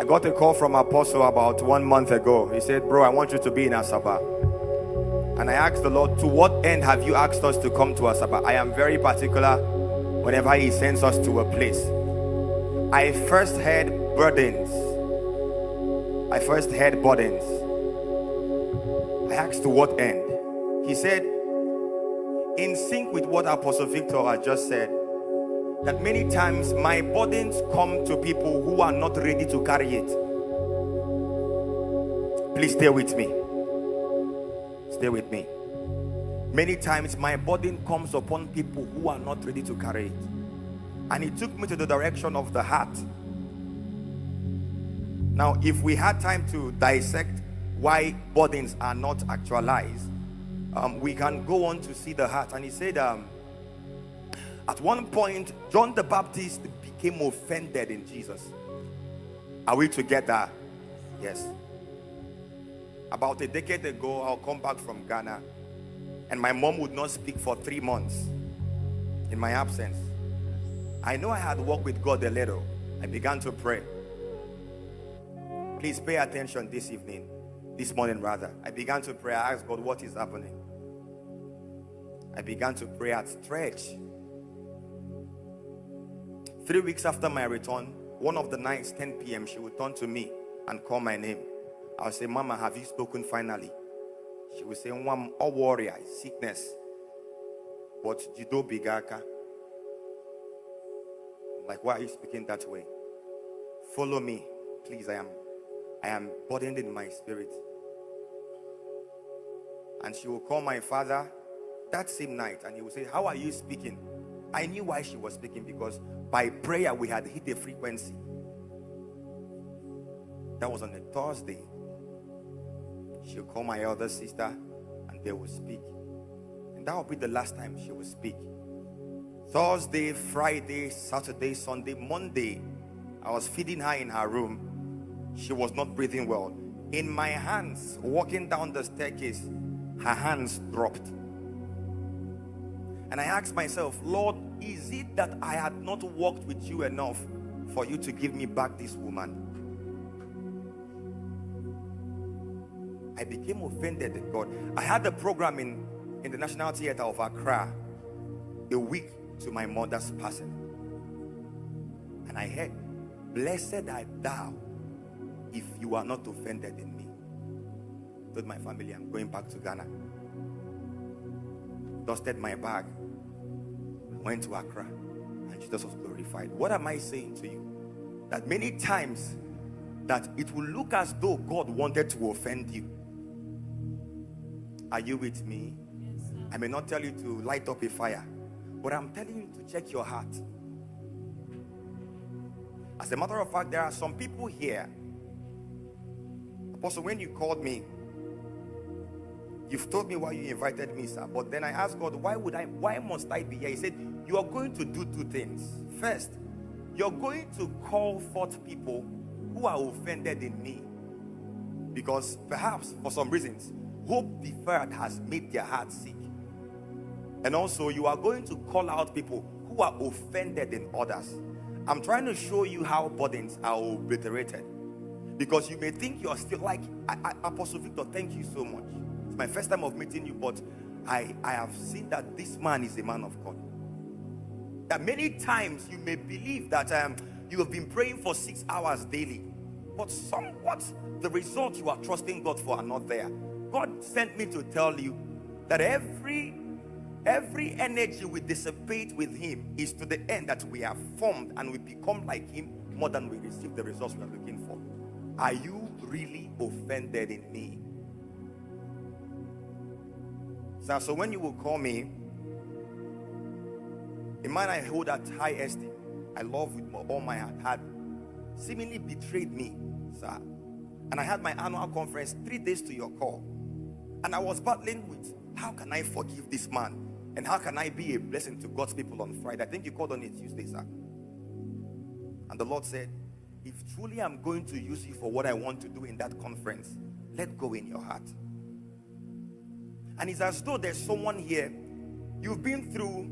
I got a call from Apostle about 1 month ago. He said, bro, I want you to be in Asaba. And I asked the Lord, to what end have you asked us to come to Asaba? I am very particular whenever he sends us to a place. I first heard burdens. I asked to what end? He said, in sync with what Apostle Victor had just said, that many times my burdens come to people who are not ready to carry it. Please stay with me. Stay with me. Many times my burden comes upon people who are not ready to carry it. And it took me to the direction of the heart. Now, if we had time to dissect why burdens are not actualized, we can go on to see the heart. And he said, at one point, John the Baptist became offended in Jesus. Are we together? Yes. About a decade ago, I'll come back from Ghana, and my mom would not speak for 3 months in my absence. I know I had walked with God a little. I began to pray. Please pay attention this morning rather. I began to pray. I asked God, what is happening? I began to pray at stretch. 3 weeks after my return, one of the nights, 10 p.m., she would turn to me and call my name. I would say, Mama, have you spoken finally? She would say, oh warrior, sickness. But Jido Bigaka. I'm like, why are you speaking that way? Follow me, please. I am burdened in my spirit. And she will call my father that same night, and he will say, how are you speaking? I knew why she was speaking, because by prayer we had hit a frequency. That was on a Thursday. She'll call my elder sister and they will speak. And that will be the last time she will speak. Thursday, Friday, Saturday, Sunday, Monday, I was feeding her in her room. She was not breathing well. In my hands, walking down the staircase, her hands dropped. And I asked myself, Lord, is it that I had not walked with you enough for you to give me back this woman? I became offended at God. I had a program in the National Theatre of Accra a week to my mother's passing. And I heard, blessed art thou if you are not offended in me. I told my family, I'm going back to Ghana. Dusted my bag, went to Accra, and Jesus was glorified. What am I saying to you? That many times that it will look as though God wanted to offend you. Are you with me? Yes, sir. I may not tell you to light up a fire, but I'm telling you to check your heart. As a matter of fact, there are some people here. Apostle, when you called me, you've told me why you invited me, sir. But then I asked God, why must I be here? He said, you are going to do two things. First, you're going to call forth people who are offended in me. Because perhaps for some reasons, hope deferred has made their heart sick. And also, you are going to call out people who are offended in others. I'm trying to show you how burdens are obliterated. Because you may think you're still like, Apostle Victor, thank you so much. It's my first time of meeting you, but I have seen that this man is a man of God. That many times you may believe that you have been praying for 6 hours daily, but somewhat the results you are trusting God for are not there. God sent me to tell you that every energy we dissipate with him is to the end that we are formed and we become like him more than we receive the results we are looking for. Are you really offended in me? So when you will call me, a man I hold at high esteem, I love with all my heart, had seemingly betrayed me, sir. And I had my annual conference 3 days to your call. And I was battling with, how can I forgive this man? And how can I be a blessing to God's people on Friday? I think you called on it Tuesday, sir. And the Lord said, if truly I'm going to use you for what I want to do in that conference, let go in your heart. And it's as though there's someone here, you've been through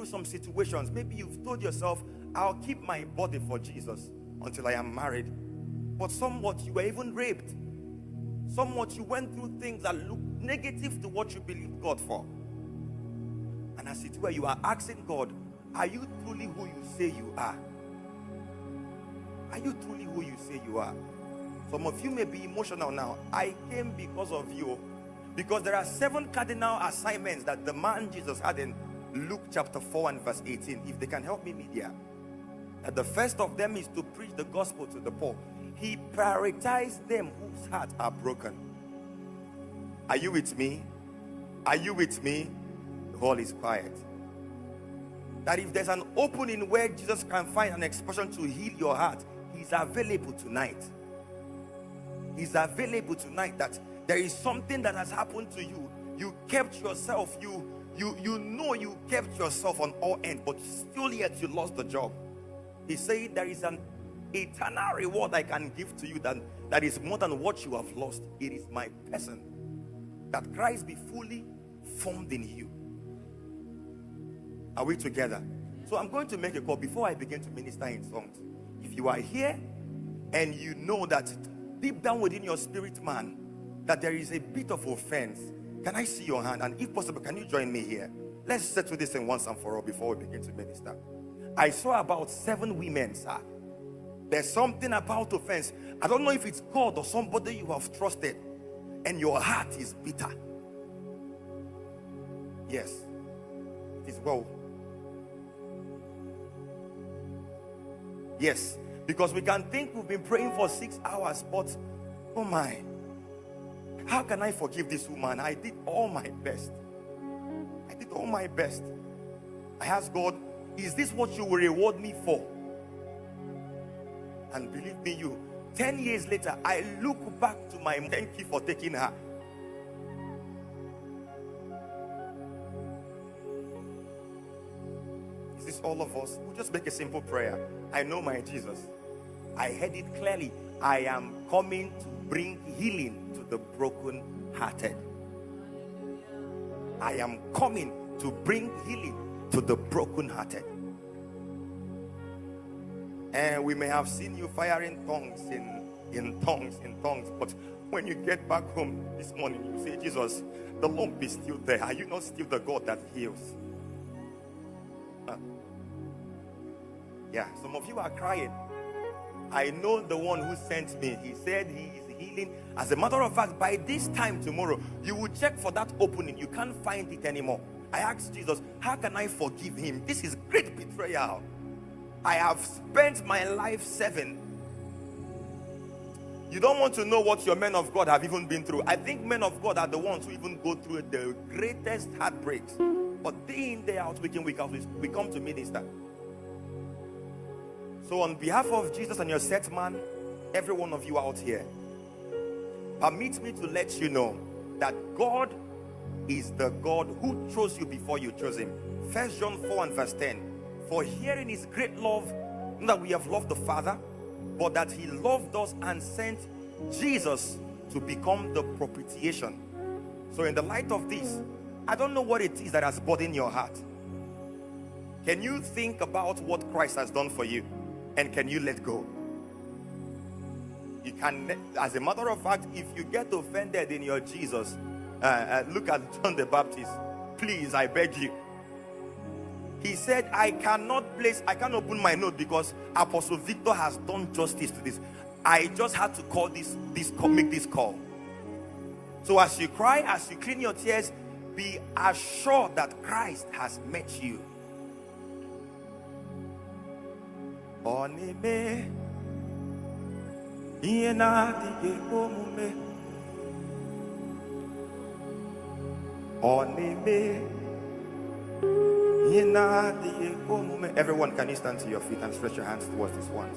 some situations. Maybe you've told yourself, I'll keep my body for Jesus until I am married. But somewhat you were even raped. Somewhat you went through things that look negative to what you believed God for. And as it were, you are asking God, are you truly who you say you are? Are you truly who you say you are? Some of you may be emotional now. I came because of you. Because there are 7 cardinal assignments that the man Jesus had in Luke chapter 4 and verse 18. If they can help me, media. That the first of them is to preach the gospel to the poor. He prioritized them whose hearts are broken. Are you with me? Are you with me? The hall is quiet. That if there's an opening where Jesus can find an expression to heal your heart, he's available tonight. He's available tonight. That there is something that has happened to you. You kept yourself. You know you kept yourself on all ends, but still yet you lost the job. He said there is an eternal reward I can give to you that is more than what you have lost. It is my person. That Christ be fully formed in you. Are we together? So I'm going to make a call before I begin to minister in songs. If you are here and you know that deep down within your spirit man that there is a bit of offense, can I see your hand? And if possible, can you join me here? Let's settle this in once and for all before we begin to minister. I saw about 7 women, sir. There's something about offense. I don't know if it's God or somebody you have trusted and your heart is bitter. Yes, it is well. Yes, because we can think we've been praying for 6 hours, but oh my, how can I forgive this woman? I did all my best. I did all my best. I asked God, is this what you will reward me for? And believe me, 10 years later, I look back to my thank you for taking her. Is this all of us? We'll just make a simple prayer. I know my Jesus. I heard it clearly. I am coming to bring healing to the brokenhearted. I am coming to bring healing to the brokenhearted. And we may have seen you firing tongues in tongues, but when you get back home this morning, you say, Jesus, the lump is still there. Are you not still the God that heals? Yeah, some of you are crying. I know the one who sent me. He said he is healing. As a matter of fact, by this time tomorrow, you will check for that opening. You can't find it anymore. I asked Jesus, how can I forgive him? This is great betrayal. I have spent my life serving. You don't want to know what your men of God have even been through. I think men of God are the ones who even go through the greatest heartbreaks. But day in, day out, week in, week out, we come to minister. So on behalf of Jesus and your set man, every one of you out here, permit me to let you know that God is the God who chose you before you chose him. 1 John 4 and verse 10. For herein is great love, not that we have loved the Father, but that he loved us and sent Jesus to become the propitiation. So in the light of this, I don't know what it is that has burdened your heart. Can you think about what Christ has done for you? And can you let go? You can, as a matter of fact, if you get offended in your Jesus, look at John the Baptist. Please, I beg you. He said, I can't open my note because Apostle Victor has done justice to this. I just had to call make this call. So as you cry, as you clean your tears, be assured that Christ has met you. Onime Iena di Omume Onime Iena di Omume. Everyone, can you stand to your feet and stretch your hands towards this ones?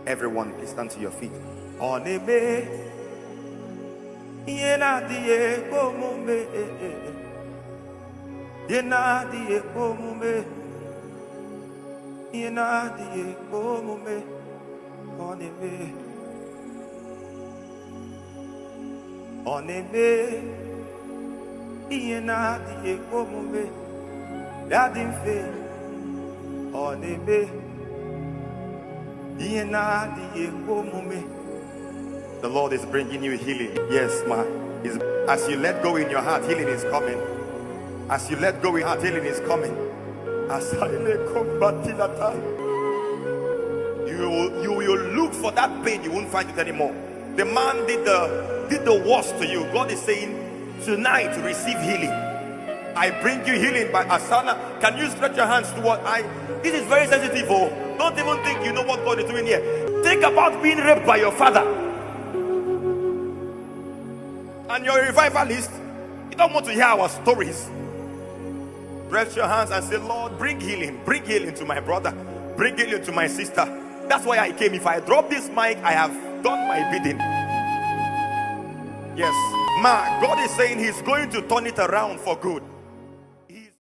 Everyone, please stand to your feet. Onime Iena di Omume Iena di Omume Ina di omume oneme ina di omume dadinfe oneme The Lord is bringing you healing. Yes, man. As you let go in your heart, healing is coming. As you let go in your heart, healing is coming. You will look for that pain, you won't find it anymore. The man did the worst to you. God is saying, tonight receive healing. I bring you healing by Asana. Can you stretch your hands toward this is very sensitive. Oh, don't even think you know what God is doing here. Think about being raped by your father. And you're a revivalist. You don't want to hear our stories. Stretch your hands and say, Lord, bring healing to my brother, bring healing to my sister. That's why I came. If I drop this mic, I have done my bidding. Yes, God is saying He's going to turn it around for good.